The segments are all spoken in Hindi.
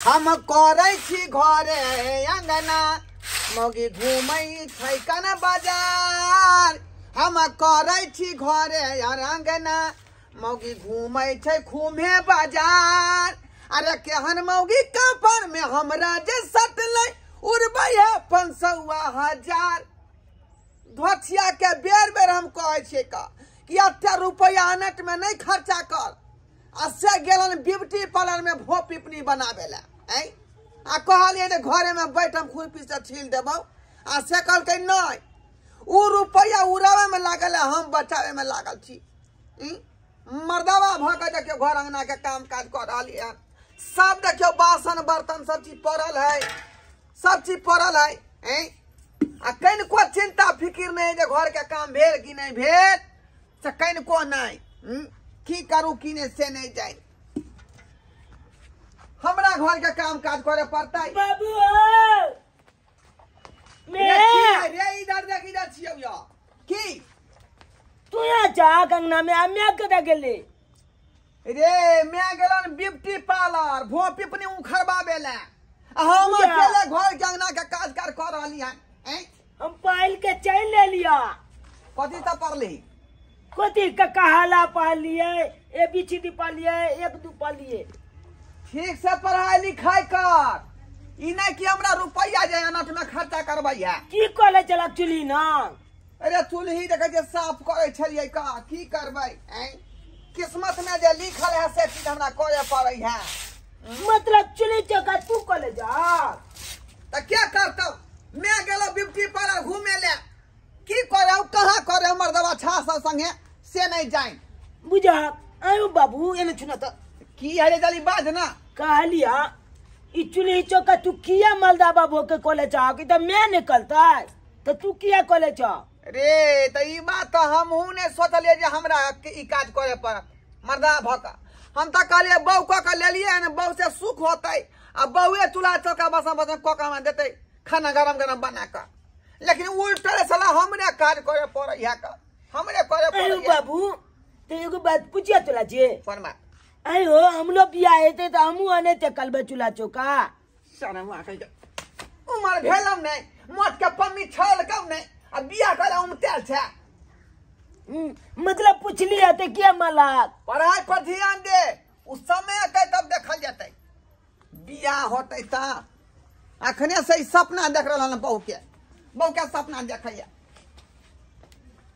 हम करे छी घरे अंगना मौगी घूमै छै कन बाजार। हम करे छी घरे अंगना मौगी घूमै छै घूमे बाजार। अरे केहन मौगी कपर में हमरा जे सटले उड़बै है 500,000। धोथिया के बेर बेर हम कहे छियै कि अत्ते रुपया अनट में नहीं खर्चा कर। से गेलन ब्यूटी पार्लर में भो पिपनी बनाबे ला आ कहलिए जे घरे में बैठम खुरपी से छील देबो। आ से कहलकै नहीं उ रुपया उड़ावे में लागल है, हम बचावे में लागल छी। मर्दावा भके देखियो घर अंगना के काम काज कर रही है। सब देखियो बासन बर्तन सब चीज पड़ल है, सब चीज पड़ल है। आ कहीं को चिंता फिकिर नहीं जे घर के काम भेल कि नहीं भेल से कहीं को नहीं। की करू की नहीं से नहीं जाए। हमरा घर के काम काज करे पड़ता है। बाबू रे इधर देख इधर छियो या की तू यहाँ जा गंगना में मैं कदा गेले रे मैं गेलन ब्यूटी पार्लर भो पिपनी उखरबाबे ला। हम अकेले घर के अंगना के काज कर रहली हैं। हम पाइल के चल ले लिया। कथी त पढ़ली कथी का कहाला पा लिए ए बीची पा लिए 1-2 पा लिए। ठीक से पढ़ाई लिखाई कर। ई नहीं कि हमरा रुपया जे अनट में खर्चा करबैया। की कॉलेज चला चुली ना। अरे चूल्ही देखे जे साफ करे छलिए का की करबै। किस्मत में जे लिखल है से चीज हमरा करे पड़ै है। मतलब चुली चका तू कॉलेज जा त क्या करतौ। मैं गेलो ब्यूटी पार्लर घूमे ले की करौ कहां करे मर्दवा छा सब संगे से नहीं जाए। बुझा आयो बाबू एने सुना त की हरे जली बाज ना कहलिया ई चुली चौका तू किया मलदा बाबू के कॉलेज आ कि त मैं निकलता तो तू किया कॉलेज आ रे। त ई बात तो हमहू ने सोचलिए जे हमरा ई काज करे पर मर्दा भका। हम त कहलिए बहू क ले लिए ने बहू से सुख होतै। आ बहुए चूल्हा चौका बसन बसन कोका में देते खाना गरम गरम बना कर। लेकिन उल्टे साला हमरे काज करे पड़ै है का हमरे करे पड़ै है। बाबू तो एगो बात पूछिया तोला जे कोन बात। आयो हम लोग बिया हेते त हमहू अने ते कलबे चूल्हा चौका शरम आ कहि उमर भेलम नहीं मोट के पम्मी छल कम नहीं आ बिया करे उमतेल छे। मतलब पूछली हते क्या मलाक पढ़ाई पर ध्यान दे। उस समय के तब देखल जतै बिया होतै त अखने से सपना देख रहल न बहू के सपना देखैया।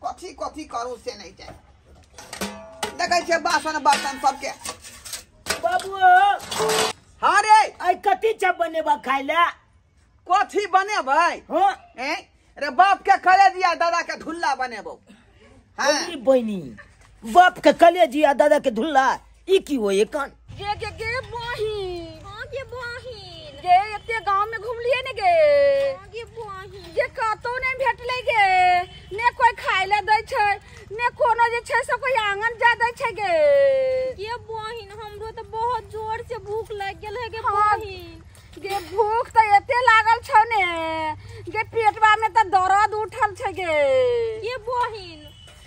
कथी कथी करू से नहीं जाए। देखै छे बासन बर्तन सबके। बाबू हाँ रे आई कथी छ बनेबा खाइला कथी बनेबै। हो रे बाप के करे दिया दादा के धुल्ला बनेबो। हां बहिनी बाप के कले जिया दादा के धुल्ला ई की होय कन गे बहिन। हां गे बहिन गे एते गांव में घुमलिए ने गे। हां गे बहिन गे कतो ने भेटले गे ने कोई खाइले दै छै ने कोनो जे छै से कोई आंगन जा दै छै गे। गे बहिन हमरो त बहुत जोर से भूख लग गेल है गे बहिन। गे भूख त एते लागल छ ने गे पेटवा में त दर्द उठल छै गे। गे बहिन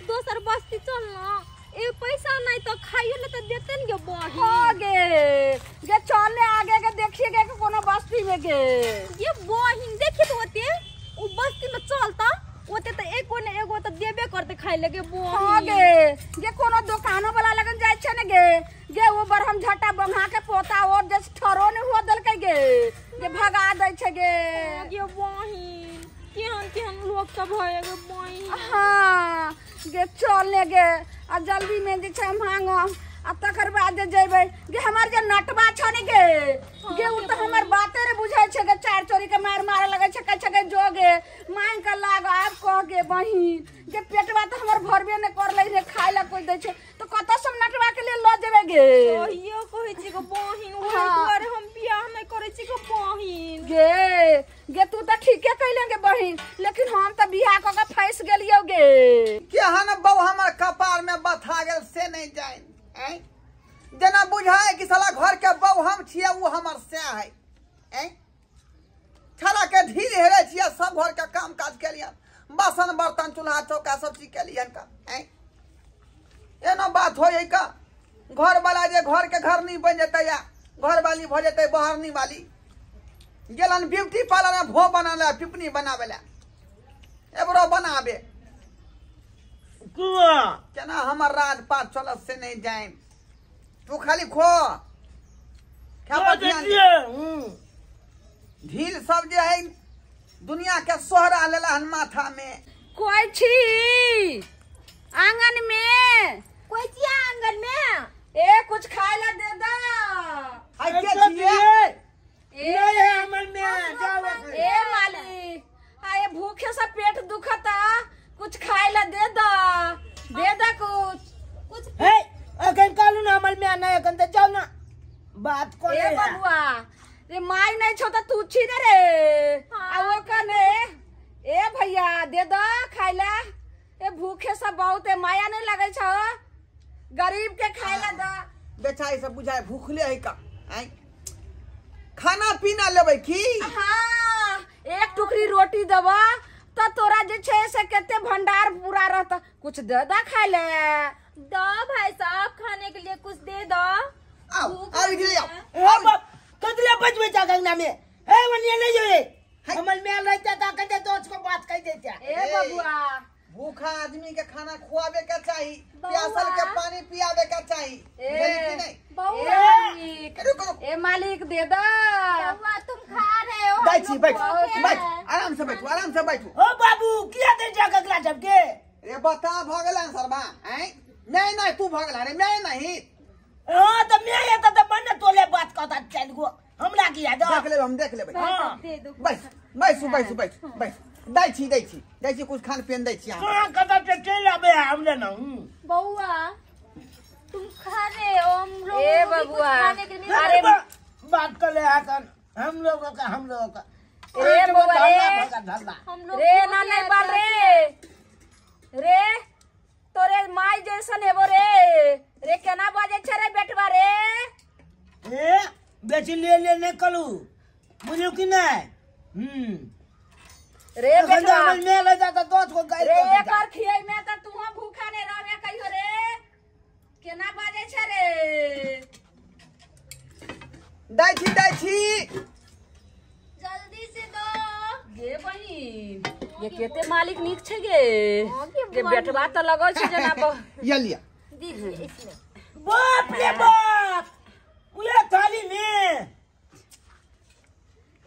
दोसर बस्ती चल ना ए पैसा नहीं तो खाइयो ले तो देते न गे बहिन। हां गे चल ले आगे के देखिए गे कोनो बस्ती में गे। ये बहिन देखि तो ओते उ बस्ती में चलता ओते तो एको ने एगो तो देबे करते खाइ ले गे बहिन। हां गे कोनो दुकानो वाला लगन जाय छै ने गे वो बर हम झटा बंधा के पोता और जस ठरो ने हो दल के गे भगा दै छै गे। गे बहिन केहन लोग सब है गे बहिन। हां गे चल ले गे आ जल्दी में जे छै मांगो आ तकर बाद जेबै गे हमर जे नटवा छ ने गे उ त हमर बाते रे बुझाय छै गे चार चोरी के मारे लगे छै कह छै गे जो गे मांग के लाग आब कह गे बहिन गे पेटवा त हमर भरबे ने कर ले रे खाइ ला कोई दै छै तो कत सब नटवा के लिए ल जेबै गे। यो कहै छी गे बहिन ओइ दुआरे हम बियाह नै करै छी गे बहिन। गे तू त ठीके कइले गे बहिन लेकिन हम त बियाह क के फंस गेलियौ गे। केहन बहू हमर कपार में बथा गेल से नहीं जाए। जना बुझाए कि साला घर के बहू हम छिए वो हमर से है। छला के धीर हेरे छिए सब घर के काम काज के लिए बासन बर्तन चूल्हा चौका सब चीज के लिए का एना बात हो का घर वाला जे घर के घर नहीं बन जता या घर वाली भ जेतै बहरनी वाली गेलन ब्यूटी पार्लर में भो बनाले पिपनी बनावे ला एबरो बनाबे केना हमर राज पात चलत से नहीं जाए तू खाली खो क्या ढील सब जो है दुनिया के सोहरा लेला हन माथा में कोई छी आंगन में कोई छी आंगन में ए कुछ खाए ला दे दा हाय के छिए ये हमर में जावे ए माली हाय भूखे से पेट दुखता कुछ खाए ला दे दा कुछ हे अखन कालू ना हमर में ना अखन त जाओ ना बात को ए बबुआ रे माई नहीं छो त तू छी रे आ वो कने ए भैया दे दा खाइला ए भूखे से बहुत है माया नहीं लगे छ गरीब के खाइला दा बेचारी सब बुझाए भूखले है का आई खाना पीना लेबै की हां एक टुकड़ी रोटी देबा त तोरा जे छे से केते भंडार पूरा रहता कुछ दे दा खाए ले दो भाई साहब खाने के लिए कुछ दे दो आओ आ गेलियो ए बाप कदले बजवे जा गंगा में ए वनिया नहीं जोए हमर में रहता त कदे तो उसको बात कह देता ए बबुआ भूखा आदमी के खाना खुआवे का चाहिए प्यासल के पानी पियावे का चाहिए कि नहीं बबुआ ए मालिक दे दो बबुआ तुम खा रहे हो बैठी बैठ आराम से बैठो ओ बाबू किया दे जा गगला झपके रे बता भगला सरबा हैं नहीं तू भगला रे मैं नहीं हां त मैं ये त बन्ने तोले बात कहता चल गो हमरा की याद देख ले बैठ दै छी कुछ खान पियन दै छी हां कदा के चल आबे हमने न बउआ तुम खा रहे हो हम लोग ए बबुआ अरे बात कर ले आकर हम लोगों का ए बबुआ रे ना नहीं बाल रे तोरे माई जैसन है वो रे केना बाजे छे रे बेटवा रे ए बेची ले नहीं कलू बुझू कि नहीं रे बेटवा में ले जाता दोस्त को गाय रे एकर खियाई में त तू भूखा नहीं रहबे कहियो रे केना बाजे छे रे दै छी जल्दी से दो गे बहिन ये केते मालिक निक छे गे बेटवा त लगो छे जना ये लिया दीजिए इसमें बाप रे बाप पूरा थाली में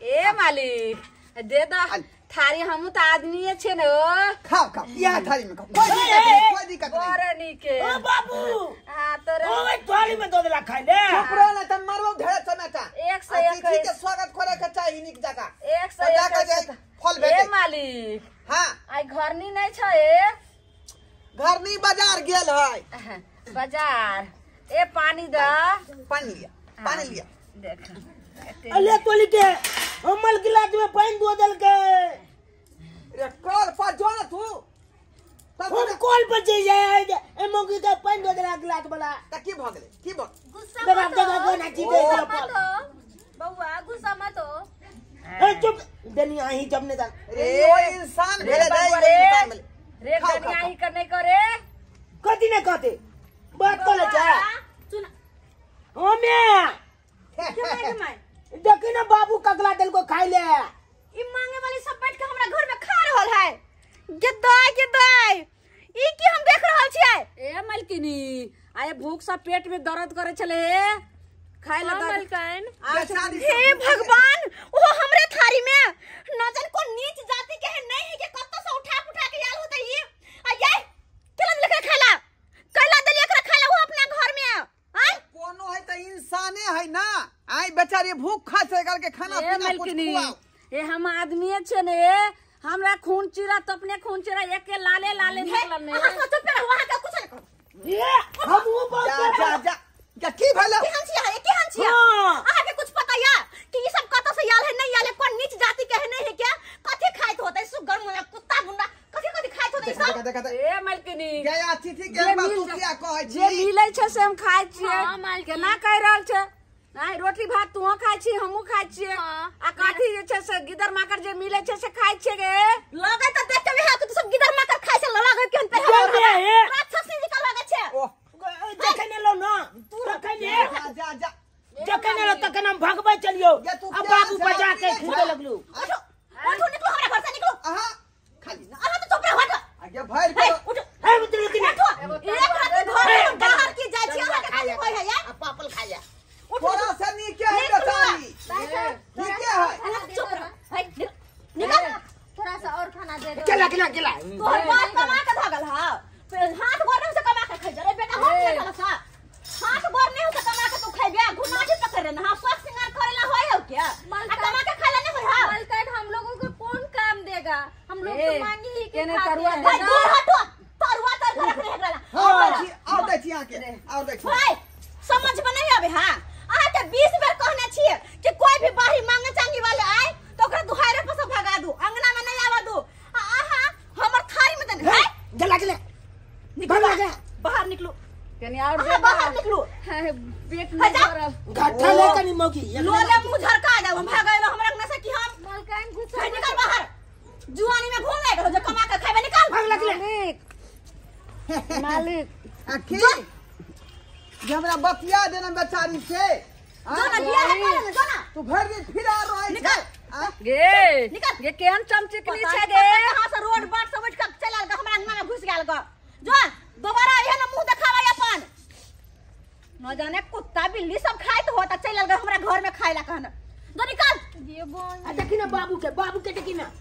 ए मालिक दे दो थारी हम त आदमी छे न खाओ या थाली में खाओ कोई दिक्कत नहीं अरे निके ओ बाबू हां तोरे ओ थाली में दो दिला खाई ले चुप रह ना त मारबो ढेर समेटा 101 के स्वागत करे के चाहिए निक जगह 101 फल भेटे ए मालिक हां आई घरनी नहीं छे घरनी बाजार गेल है बाजार ए पानी दा पानी लिया देख अले तोली के हमल गिलास में पानी दो दल के रे कल पर जो ना तू हम कॉल पर जाए ए मोगी का पानी दो दल गिलास वाला त की भगले गुस्सा जगह जगह को ना चीज दे बउआ गुस्सा मत हो ए चुप दनिया ही जमने दा रे वो इंसान भेले इंसान रे कन्या ही करने करे कदी ने कहते बात को ले जा सुन ओ मैं देखी ना बाबू कगला दिल को खाई ले ई मांगे वाली सब बैठ के हमरा घर में खा रहल है के दाई ई की हम देख रहल छियै ए मलकिनी आए भूख सा पेट में दर्द करे छले खाए ला मलकन हे भगवान ओ हमरे थारी में न जान को नीच जाति के है नहीं है के कत्तो से उठा के आल होता ये आ जाए केला लेके खाला कैला दलिया एकरा खाला वो अपना घर में आय कोनो है त इंसाने है ना आई बेचारी भूख खा से करके खाना पीना कुछ खुआओ ए हम आदमी छे ने हमरा खून चिरा तो अपने खून चिरा एक के लाले निकलल ने तो पे वहां का कुछ नहीं ये हम वो बात जा क्या की भला केहन छिया आहा के कुछ पता या कि ई सब कत से याल है नहीं याल कोन नीच जाति के है नहीं है क्या कथि खाइत होतै सुगर मुना कुत्ता गुंडा कथि खाइत होतै सब ए मलकिनी गया अतिथि के बात तू क्या कहै छी जे मिलै छै से हम खाइ छियै केना कह रहल छै नहीं रोटी भात तू खाइ छी हमहू खाइ छियै आ काठी जे छै से गिदर माकर जे मिलै छै से खाइ छियै गे लगे त देख के हाथ तो सब गिदर माकर खाइ छै लगे केन पे राक्षसी निकल लगे छै देखने लो ना तू रखने जा जखन एलो तखन हम भगबै चलियो ये तू अब क्या बाबू से बजा के आदमी खींचे है? लगलू उठो निकलो हमरा घर से निकलो आहा खाली ना अरे तो चुप रह हट आगे भर हे के उठो हे मित्र की उठो एक हाथ घर में बाहर की जाय छी हमरा खाली कोई है यार पापल खा जा थोड़ा सा नीचे है बेचारी नीचे है अरे चुप रह हे निकल थोड़ा सा और खाना दे दो केला तोहर बाप कमा के भागल हा हाथ गोर से कमा के खाइ रे बेटा हो गेल सा हाथ गोर नहीं से कमा के तू खाइबे घुमाटी पकड़ ना सब सिंगार करेला होय हो क्या आ कमा के खाला नहीं होय हा मलकट हम लोगों को कौन काम देगा हम लोग तो मांगी ही के तरुआ खाते हैं। दूर हटो तरुआ तर घर रख रहला हां आओ देखी आके आओ देखी भाई समझ में नहीं आवे हां आ के 20 बार कहने छिए कि कोई भी बाहरी मांगे चांगी वाले आए तो ओकरा दुहारे पर से भगा दू अंगना में नहीं आवा दू आहा हमर थारी में दे है जला निकलो बाहर निकलो कनी और दे बाहर निकलो पेट में दर्द घाटा ले कनी मौगी लोले मुंह झरका दे हम भागल हमरा अंगना से कि हम मलकट घुसा निकल बाहर जुआनी में घूम ले जो कमा के खाइबे निकल भाग लगले मालिक आखिर जे हमरा बतिया देना बेचारी से जो ना दिया है करे जो ना तू भर दिन फिरा रही निकल गे निकल ये केहन चमचिकनी पता छै है गे कहां से रोड बाट समझ के चलल ग हमरा अंगना में घुस गेल ग जो दोबारा एहन मुंह देखावे अपन न जाने कुत्ता बिल्ली सब खाइत होता चलल ग हमरा घर में खाइला कहन जो निकल ये बोही देखी ना बाबू के देखी ना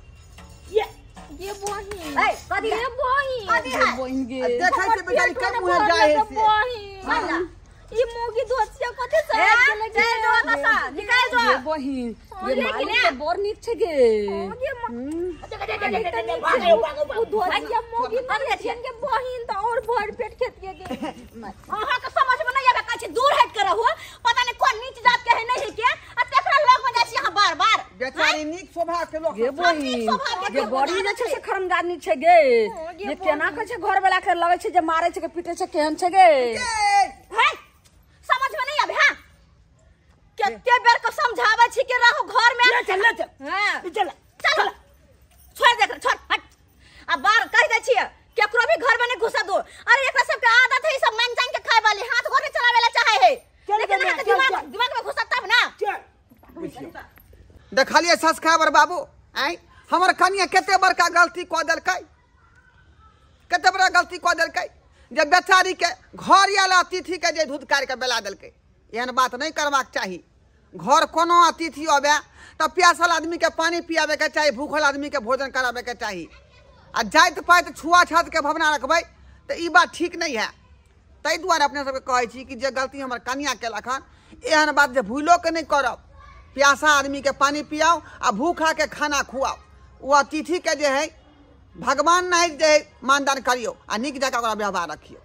ये बोही ए कदी ये बोही कदी है बोही गे देखै से बेचारी कब मुंह जाए से बोही माला ई मुगी धोसिया कते से ए चल जो कसा निकल जो ये बोही ये लेकिन मालिक ये बोर नीक छै गे उ धोसिया मुगी धोसियन के बहिन त और भर पेट खेत के गे अहाँ के समझ में नहीं आवे का छी दूर हट के रहो पता नहीं कौन नीच जात के है नहीं है के आ तेकरा लोग में जाय छी यहां बार-बार बेचारी नीक स्वभाव के लोग गे बोही ये बड़ी जे छै से खरमदानी छै गे ये केना के छै घर वाला के लगे छै जे मारे छै के पीटे छै केहन छै गे है समझ में नहीं आवे हां केते बेर को समझावे छी के रहो घर में चल हां चल चल छोड़ दे छोड़ हट अब बाहर कह दे छी केकरो भी घर में नहीं घुसा दो अरे एकरा सब के आदत है ई सब मन जान के खाए वाली हाथ गोर चलावे ला चाहे है लेकिन अहाँ के दिमाग में घुसा तब ना देखलिए सब्सक्राइबर बाबू आई हमर कनिया केते बड़का गलती क देलकै केते बड़ा गलती क देलकै जे बेचारी के घर आला अतिथि के जे दूध कार के बेला देलकै एहन बात नहीं करबाक चाही घर कोनो अतिथि आवे त प्यासल आदमी के पानी पियावे के चाही भूखल आदमी के भोजन करावे के चाही आ जाइत पाइत छुआछत के भावना रखबै त ई बात ठीक नहीं है तै दुआरे अपने सबके कहै छी कि जे गलती हमर कनिया केलक हन एहन बात जे भूलो के नहीं करब प्यासा आदमी के पानी पियाओ आ भूखा के खाना खुआओ वो अतिथि के जे है भगवान नहीं जे है मानदान करियो आ निक जगह व्यवहार रखियो।